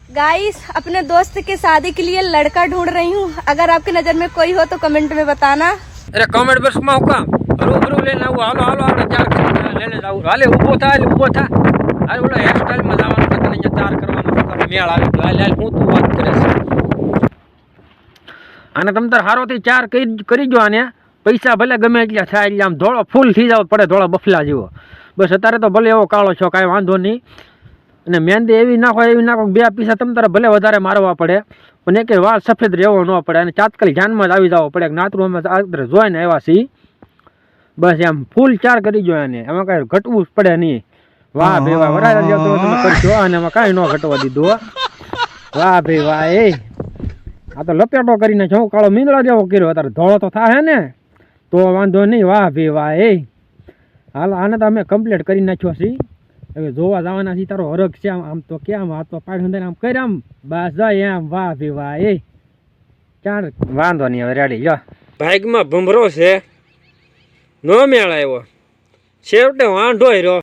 Guys अपने दोस्त के शादी के लिए लड़का ढूंढ रही हूँ, अगर आपकी नजर में कोई हो तो कमेंट में बताना। अरे कमेंट बॉक्स में હું કામ રૂબરૂ લઈને આવું હાલો હાલો આપણે ચાર લઈને જાવ હાલે ઊભો થા અરે ઓલો હેર સ્ટાઈલ માં જવાનું છે તને અહીંયા ચાર કરવાનો છે મેળ આવી ગયો હાલ હું તું વાત કરે છે આને તમ તાર હારોથી ચાર કરી જો આને પૈસા ભલે ગમે એટલા થાય એટલે આમ ધોળો ફૂલ થઈ જાવ પડે ધોળો બફલા જેવો બસ અત્યારે તો ભલે એવો કાળો છો કાંઈ વાંધો નહીં અને મહેંદી એવી નાખો બે પૈસા તમ તારે ભલે વધારે મારવા પડે પણ એક વાળ સફેદ રહેવો ન પડે અને તાત્કાલિક ધ્યાનમાં જ આવી જવો પડે નાતરું અમે અત્યારે જોઈને આવ્યા છીએ બસ એમ ફૂલ ચાર કરી જો એને એમાં કાંઈ ઘટવું જ પડે નહીં વાહ ભાઈ વાહ વરાય જતો તમે કરશો અને એમાં કાંઈ ન ઘટવા દીધું વાહ ભાઈ વાહ એ આ તો લપેટો કરીને છું કાળો મીંદડા જેવો કર્યો અત્યારે ધોળો તો થાય ને તો વાંધો નહીં વાહ ભાઈ વાહ એ હાલ આને તો અમે કમ્પ્લીટ કરી નાખ્યો છીએ હવે જોવા જવાના છીએ તારો હરખ છે આમ તો કેમ આ તો પાડ અંદર આમ કરી આમ બસ જાય એમ વાહ ભાઈ વાહ એ ચાર વાંધો નહીં હવે રેડી લો ભાગમાં ભમરો છે નો મેળ આવ્યો છેવટે વાંઢો રહ્યો